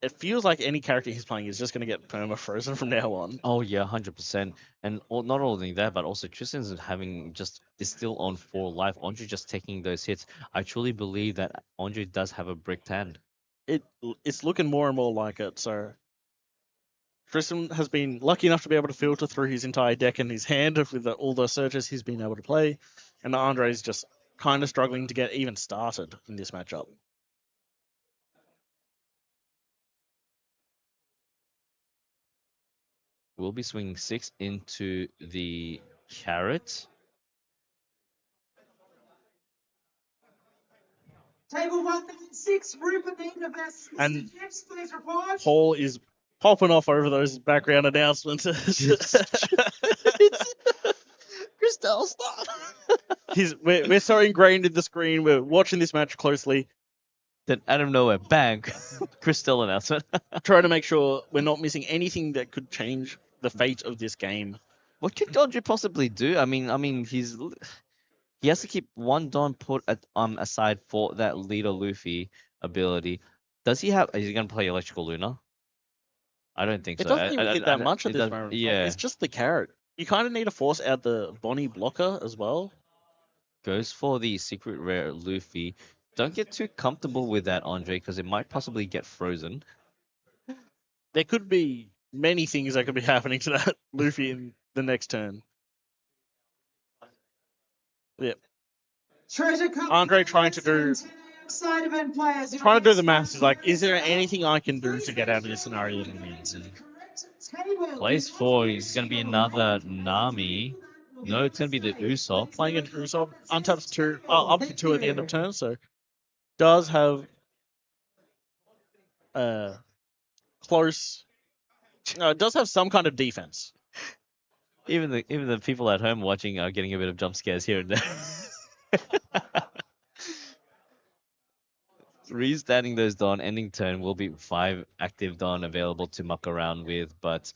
it feels like any character he's playing is just going to get perma frozen from now on. Oh yeah, 100%. And not only that, but also Tristan's having is still on 4 life. Andre just taking those hits. I truly believe that Andre does have a bricked hand. It's looking more and more like it. So Tristan has been lucky enough to be able to filter through his entire deck in his hand with all the searches he's been able to play, and Andre's just kind of struggling to get even started in this matchup. We'll be swinging 6 into the carrot. Table 136, Rupert Nina versus And Mr. Gibbs, please report. Paul is popping off over those background announcements. Christelle, stop! We're so ingrained in the screen. We're watching this match closely, Then out of nowhere, bang! Christelle announcement. trying to make sure we're not missing anything that could change the fate of this game. What could Dodger possibly do? I mean, he has to keep 1 Don put aside for that leader Luffy ability. Does he have? Is he gonna play Electrical Luna? I don't think It so. doesn't even hit that much at this doesn't- moment. Yeah, It's just the carrot. You kind of need to force out the Bonnie blocker as well. goes for the secret rare Luffy. Don't get too comfortable with that, Andre, because it might possibly get frozen. There could be many things that could be happening to that Luffy in the next turn. Yep. Andre trying to do the maths is like, is there anything I can do to get out of this scenario that I'm in? Place 4 is gonna be another Nami. No, it's gonna be the Usopp. Playing an Usopp, untaps 2, up to 2 at the end of turn, so does have does have some kind of defense. even the people at home watching are getting a bit of jump scares here and there. Restanding those Dawn ending turn will be 5 active Dawn available to muck around with, but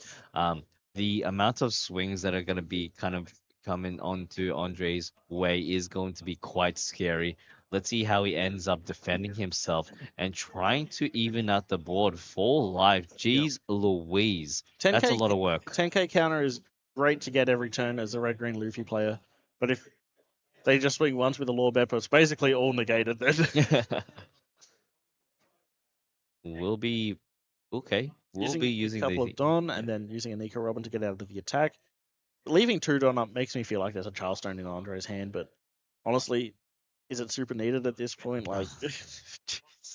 the amount of swings that are going to be kind of coming onto Andre's way is going to be quite scary. Let's see how he ends up defending himself and trying to even out the board for life. Jeez Louise. That's a 10k lot of work. 10k counter is great to get every turn as a red green Luffy player, but if they just swing once with a Law Beppo, it's basically all negated then. We'll be okay. We'll be using a couple the of Don and then using a Nico Robin to get out of the attack. Leaving 2 Don up makes me feel like there's a Charlestone in Andre's hand, but honestly, is it super needed at this point? Like,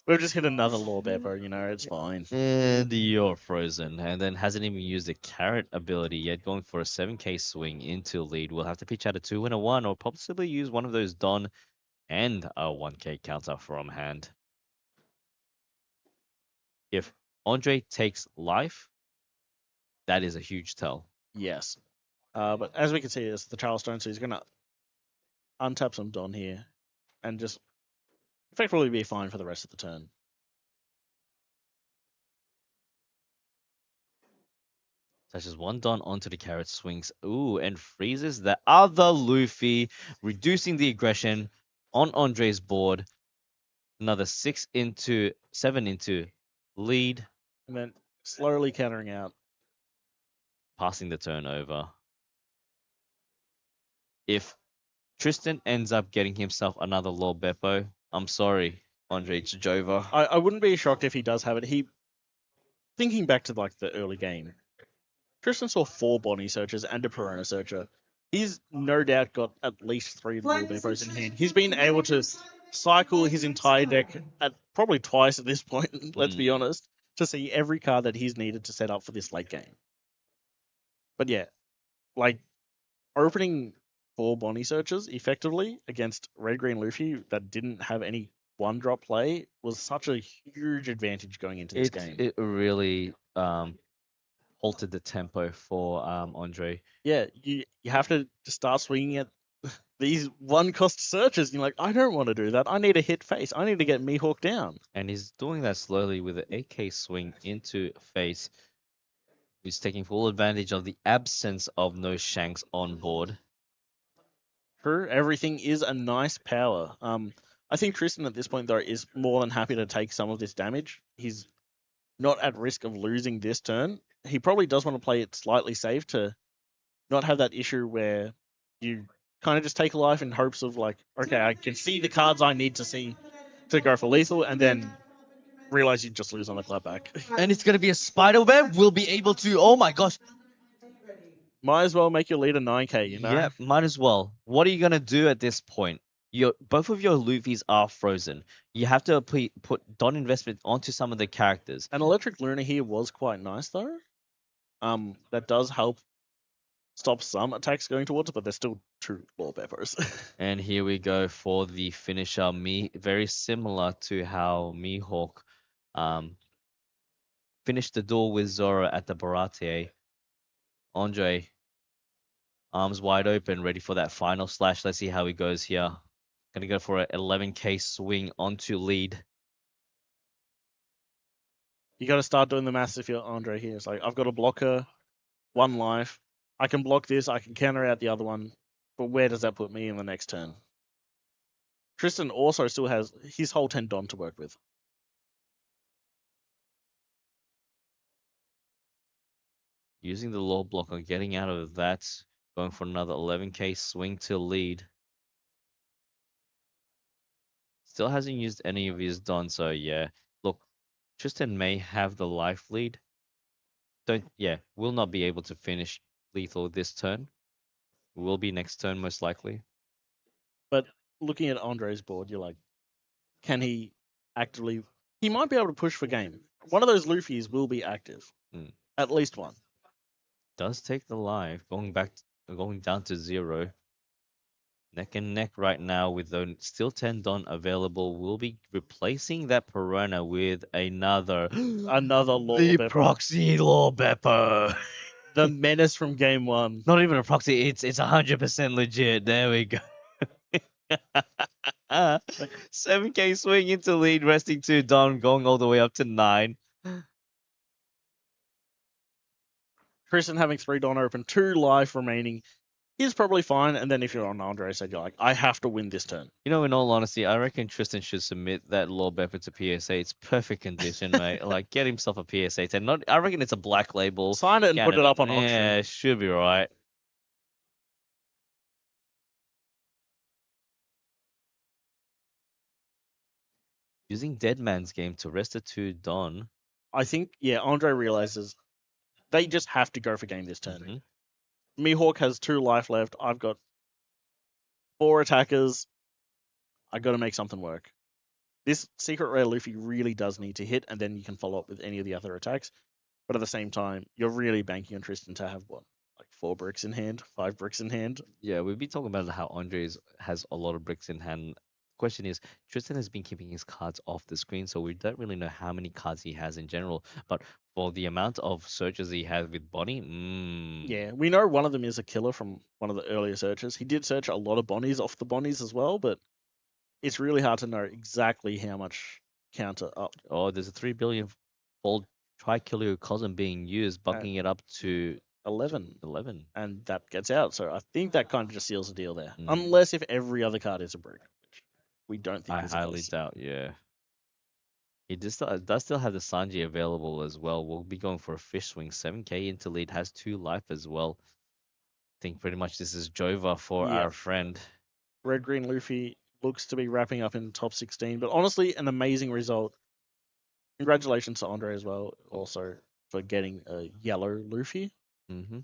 we've just hit another Law Beppo, it's fine. And you're frozen. And then hasn't even used the carrot ability yet, going for a 7k swing into lead. We'll have to pitch out a 2 and a 1, or possibly use one of those Don and a 1k counter from hand. If Andre takes life, that is a huge tell. Yes. But as we can see, it's the Charlestone, so he's going to untap some Don here and just effectively be fine for the rest of the turn. Touches one Don onto the carrot, swings, and freezes the other Luffy, reducing the aggression on Andre's board. Another 7 into lead. And then slowly countering out. Passing the turnover. If Tristan ends up getting himself another Lord Beppo, I'm sorry, Andre, it's Jova. I wouldn't be shocked if he does have it. Thinking back to like the early game, Tristan saw 4 Bonnie searches and a Piranha searcher. He's no doubt got at least 3 Lord Beppos in hand. He's been able to cycle his entire deck at probably twice at this point, let's be honest, to see every card that he's needed to set up for this late game. But yeah, like opening 4 Bonnie searches effectively against Red Green Luffy that didn't have any 1-drop play was such a huge advantage going into this game. It really halted the tempo for Andre. Yeah, you have to start swinging at these 1-cost searches. And you're like, I don't want to do that. I need to hit face. I need to get Mihawk down. And he's doing that slowly with an 8k swing into face. He's taking full advantage of the absence of no Shanks on board. True, everything is a nice power. I think Tristan at this point, though, is more than happy to take some of this damage. He's not at risk of losing this turn. He probably does want to play it slightly safe to not have that issue where you kind of just take a life in hopes of like, okay, I can see the cards I need to see to go for lethal, and then realize you just lose on the clapback. And it's going to be a spider web. We'll be able to, oh my gosh. Might as well make your lead a 9k, Yeah, might as well. What are you going to do at this point? Both of your Luffys are frozen. You have to put Don investment onto some of the characters. An Electric Luna here was quite nice, though. That does help stop some attacks going towards it, but there's still 2 Lord Beppos. And here we go for the finisher. Very similar to how Mihawk finished the duel with Zoro at the Baratier. Andre, arms wide open, ready for that final slash. Let's see how he goes here. Gonna go for an 11k swing onto lead. You got to start doing the maths if you're Andre here. It's like, I've got to block her, 1 life. I can block this, I can counter out the other one, but where does that put me in the next turn? Tristan also still has his whole 10 Don to work with. Using the low blocker, getting out of that, going for another 11k swing to lead. Still hasn't used any of his Don, so yeah. Look, Tristan may have the life lead. Will not be able to finish lethal this turn. Will be next turn most likely. But looking at Andre's board, you're like, can he actively... He might be able to push for game. One of those Luffys will be active. At least one. Does take the life, going down to 0. Neck and neck right now with still 10 Don available. We'll be replacing that Piranha with another Lord the Beppo. proxy Lord Beppo. The menace from game one. Not even a proxy. It's 100% legit. There we go. 7K swing into lead, resting 2 Don, going all the way up to 9. Tristan having 3 Don open, 2 life remaining. He's probably fine. And then if you're on Andre said, you're like, I have to win this turn. You know, in all honesty, I reckon Tristan should submit that Lord Bepper to PSA. It's perfect condition, mate. Like, get himself a PSA 10. Not, I reckon it's a black label. Sign it and put it up on auction. Yeah, should be right. Using Dead Man's Game to rest a 2 Don. I think, yeah, Andre realizes they just have to go for game this turn. Mhm. Mihawk has 2 life left. I've got 4 attackers. I got to make something work. This secret rare Luffy really does need to hit, and then you can follow up with any of the other attacks. But at the same time, you're really banking on Tristan to have what, like 4 bricks in hand, 5 bricks in hand. Yeah, we've been talking about how Andres has a lot of bricks in hand. Question is, Tristan has been keeping his cards off the screen, so we don't really know how many cards he has in general. But for the amount of searches he has with Bonnie, Yeah, we know one of them is a killer from one of the earlier searches. He did search a lot of Bonnies off the Bonnies as well, but it's really hard to know exactly how much counter up. oh, there's a 3 billion fold Trikilio Cosm being used, bucking it up to 11. 11. And that gets out. So I think that kind of just seals the deal there. Mm. Unless if every other card is a brick, which we don't think I is the highly case. doubt, yeah. He does still have the Sanji available as well. We'll be going for a fish swing. 7K into lead, has 2 life as well. I think pretty much this is Jova for Yeah. our friend. Red Green Luffy looks to be wrapping up in top 16, but honestly, an amazing result. Congratulations to Andre as well, also for getting a yellow Luffy. Mm-hmm.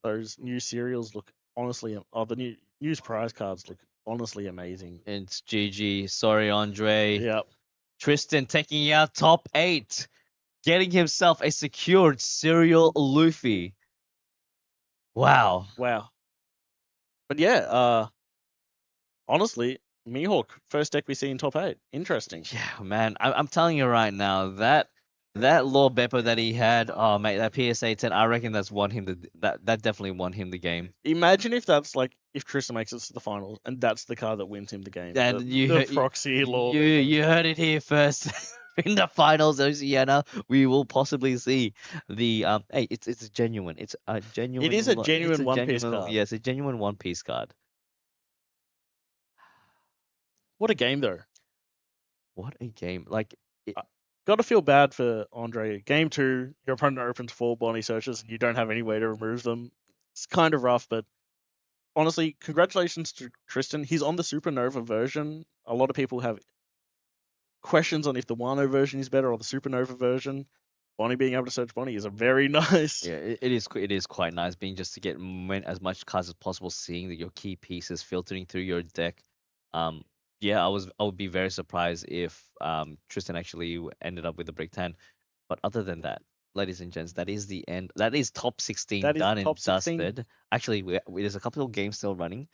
Those new serials look honestly, the new news prize cards look honestly amazing. It's GG. Sorry, Andre. Yep. Tristan taking out top 8, getting himself a secured serial Luffy. Wow. Wow. But yeah, honestly, Mihawk, first deck we see in top 8. Interesting. Yeah, man. I'm telling you right now, that Lord Beppo that he had, oh mate, that PSA 10, I reckon that's won him that definitely won him the game. Imagine if that's like if Tristan makes it to the finals and that's the card that wins him the game. And the proxy Lord. You heard it here first. In the finals, Oceania, we will possibly see the hey, it's a genuine. It's a genuine. It is a genuine One Piece card. Yes, a genuine One Piece card. What a game though. What a game! Like, Got to feel bad for Andre. Game 2, your opponent opens 4 Bonnie searches and you don't have any way to remove them. It's kind of rough, but honestly, congratulations to Tristan. He's on the Supernova version. A lot of people have questions on if the Wano version is better or the Supernova version. Bonnie being able to search Bonnie is a very nice. yeah, it is quite nice being just to get as much cards as possible, seeing that your key pieces filtering through your deck. Yeah, I would be very surprised if Tristan actually ended up with a brick 10. But other than that, ladies and gents, that is the end. That is top 16 That is done and top 16. dusted. Actually, there's a couple of games still running.